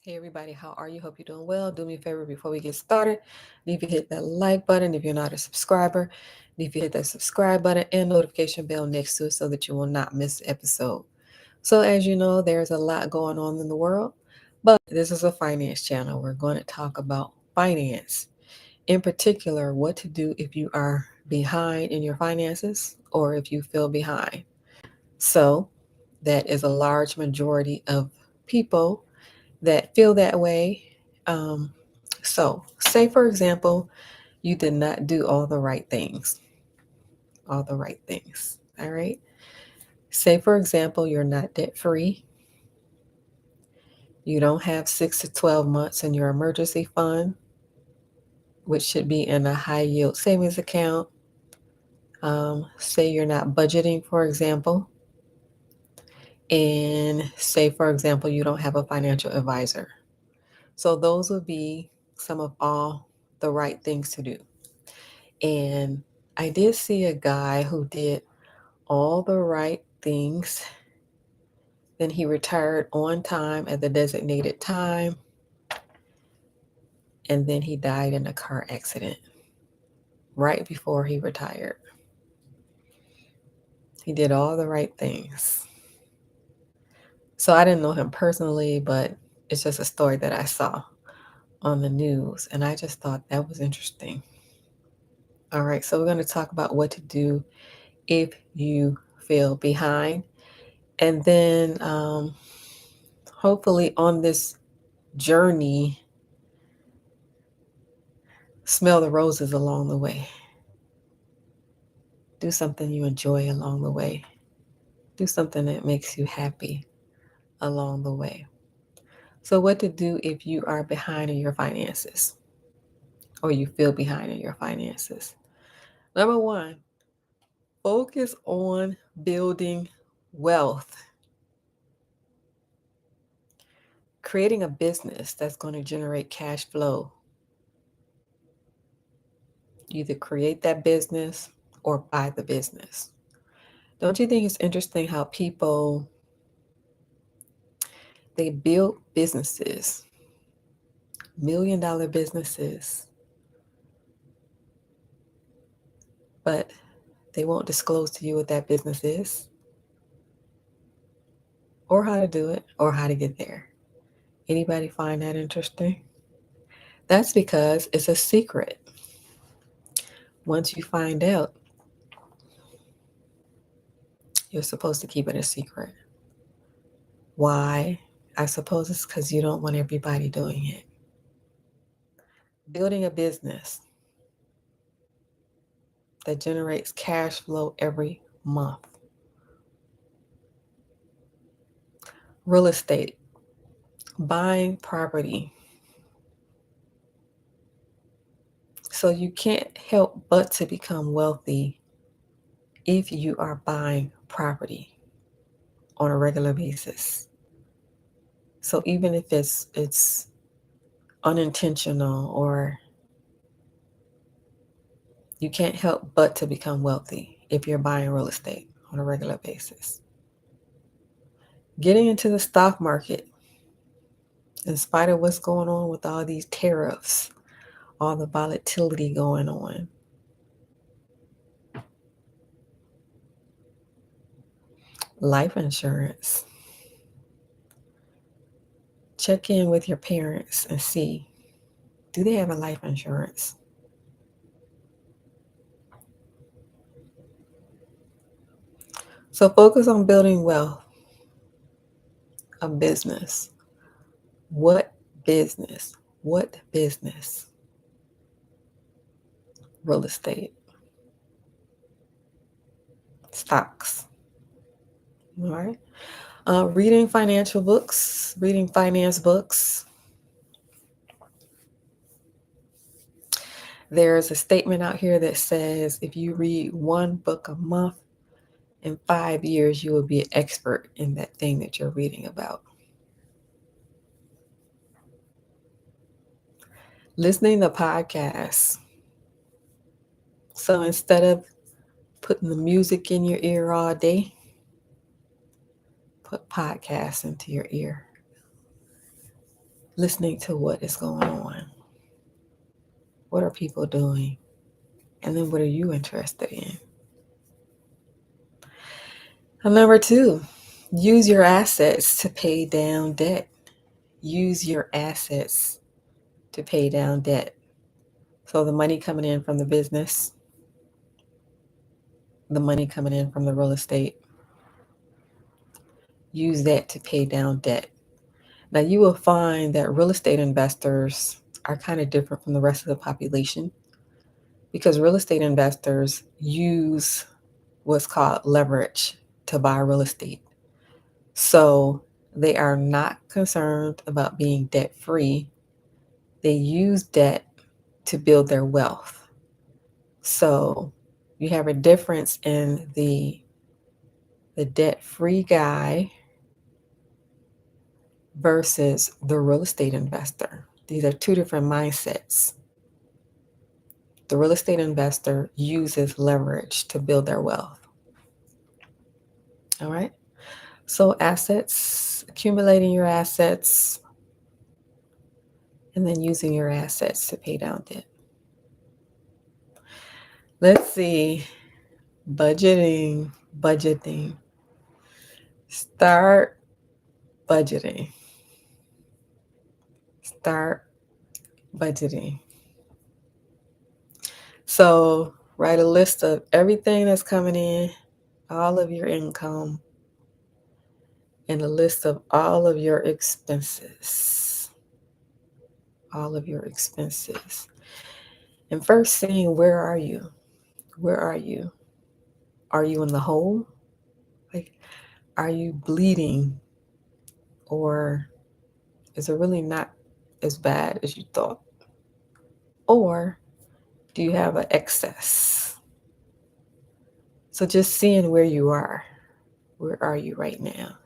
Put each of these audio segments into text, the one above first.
Hey everybody, how are you? Hope you're doing well. Do me a favor before we get started. Leave you hit that like button if you're not a subscriber. Leave you hit that subscribe button and notification bell next to it so that you will not miss an episode. So as you know, there's a lot going on in the world, but this is a finance channel. We're going to talk about finance. In particular, what to do if you are behind in your finances or if you feel behind. So that is a large majority of people that feel that way. Say for example, you did not do all the right things, all the right things. All right. Say for example, you're not debt free. You don't have 6 to 12 months in your emergency fund, which should be in a high yield savings account. Say you're not budgeting, for example, and say for example, you don't have a financial advisor. So those would be some of all the right things to do. And I did see a guy who did all the right things. Then he retired on time at the designated time. And then he died in a car accident right before he retired. He did all the right things. So I didn't know him personally, but it's just a story that I saw on the news. And I just thought that was interesting. All right, so we're going to talk about what to do if you feel behind. And then hopefully on this journey, smell the roses along the way. Do something you enjoy along the way. Do something that makes you happy along the way. So, what to do if you are behind in your finances or you feel behind in your finances? Number one, focus on building wealth. Creating a business that's going to generate cash flow. Either create that business or buy the business. Don't you think it's interesting how people they build businesses, $1 million businesses, but they won't disclose to you what that business is or how to do it or how to get there. Anybody find that interesting? That's because it's a secret. Once you find out, you're supposed to keep it a secret. Why? I suppose it's because you don't want everybody doing it. Building a business that generates cash flow every month. Real estate, buying property. So you can't help but to become wealthy if you are buying property on a regular basis. So even if it's unintentional or you can't help but to become wealthy if you're buying real estate on a regular basis. Getting into the stock market, in spite of what's going on with all these tariffs, all the volatility going on. Life insurance. Check in with your parents and see, do they have a life insurance? So focus on building wealth, a business. What business? What business? Real estate, stocks. All right. Reading financial books, reading finance books. There's a statement out here that says if you read one book a month, in 5 years, you will be an expert in that thing that you're reading about. Listening to podcasts. So instead of putting the music in your ear all day, put podcasts into your ear. listening to what is going on. What are people doing? And then what are you interested in? And number 2, use your assets to pay down debt. Use your assets to pay down debt. So the money coming in from the business, the money coming in from the real estate, use that to pay down debt. Now you will find that real estate investors are kind of different from the rest of the population because real estate investors use what's called leverage to buy real estate. So they are not concerned about being debt free. They use debt to build their wealth. So you have a difference in the debt free guy versus the real estate investor. These are two different mindsets. The real estate investor uses leverage to build their wealth. All right. So assets, accumulating your assets, and then using your assets to pay down debt. Let's see. Budgeting. Start budgeting. Start budgeting. So write a list of everything that's coming in, all of your income, and a list of all of your expenses. All of your expenses. And first seeing, where are you? Where are you? Are you in the hole? Like, are you bleeding? Or is it really not as bad as you thought? Or do you have an excess? So just seeing where you are. Where are you right now?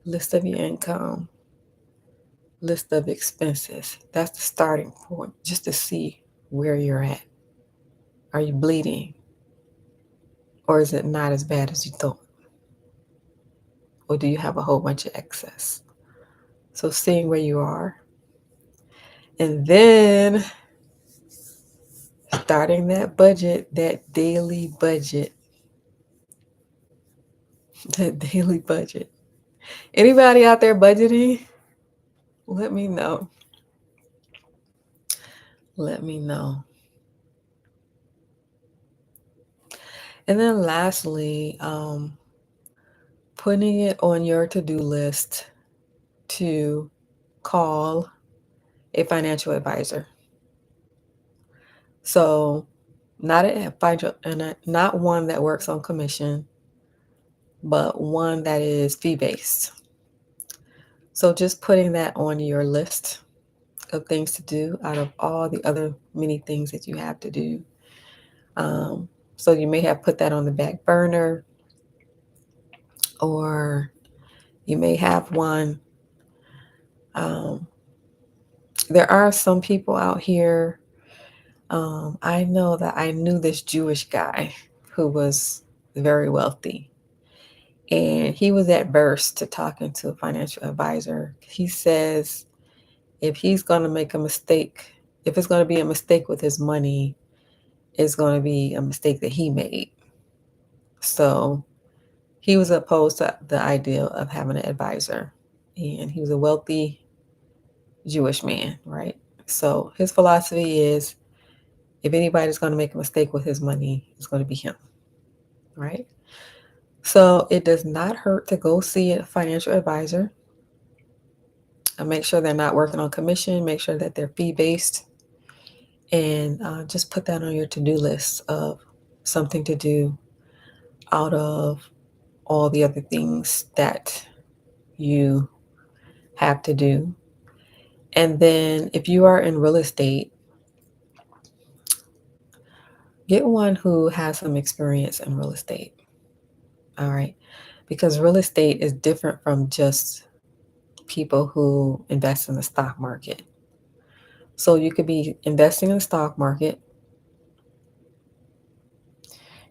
List of your income, list of expenses. That's the starting point, just to see where you're at. Are you bleeding? Or is it not as bad as you thought? Or do you have a whole bunch of excess? So seeing where you are. And then starting that budget, that daily budget. That daily budget. Anybody out there budgeting? Let me know. Let me know. And then lastly, putting it on your to-do list to call a financial advisor. So not not one that works on commission, but one that is fee-based. So just putting that on your list of things to do out of all the other many things that you have to do. So you may have put that on the back burner, or you may have one. There are some people out here. I know that I knew this Jewish guy who was very wealthy, and he was adverse to talking to a financial advisor. He says if he's going to make a mistake, if it's going to be a mistake with his money, it's going to be a mistake that he made. So he was opposed to the idea of having an advisor, and he was a wealthy Jewish man, right? So his philosophy is, if anybody's going to make a mistake with his money, it's going to be him, right? So it does not hurt to go see a financial advisor and make sure they're not working on commission, make sure that they're fee-based, and just put that on your to-do list of something to do out of all the other things that you have to do. And then if you are in real estate, get one who has some experience in real estate. All right. Because real estate is different from just people who invest in the stock market. So you could be investing in the stock market.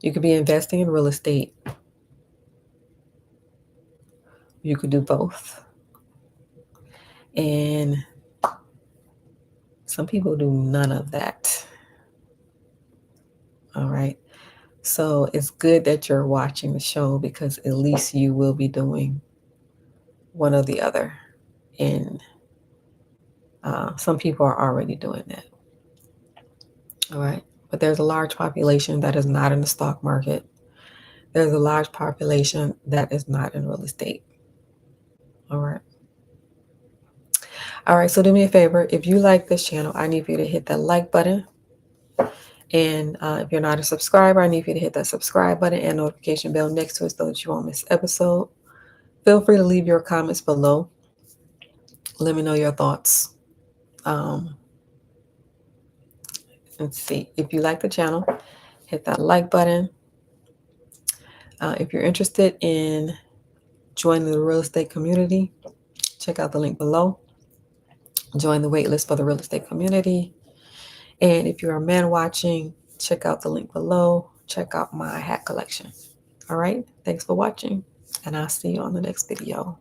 You could be investing in real estate. You could do both. And Some people do none of that. All right. So it's good that you're watching the show because at least you will be doing one or the other. And some people are already doing that. All right. But there's a large population that is not in the stock market. There's a large population that is not in real estate. All right. All right. So do me a favor. If you like this channel, I need for you to hit that like button. And if you're not a subscriber, I need for you to hit that subscribe button and notification bell next to it so that you won't miss episode. Feel free to leave your comments below. Let me know your thoughts. Let's see. If you like the channel, hit that like button. If you're interested in joining the real estate community, check out the link below. Join the waitlist for the real estate community. And if you're a man watching, check out the link below. Check out my hat collection. All right. Thanks for watching. And I'll see you on the next video.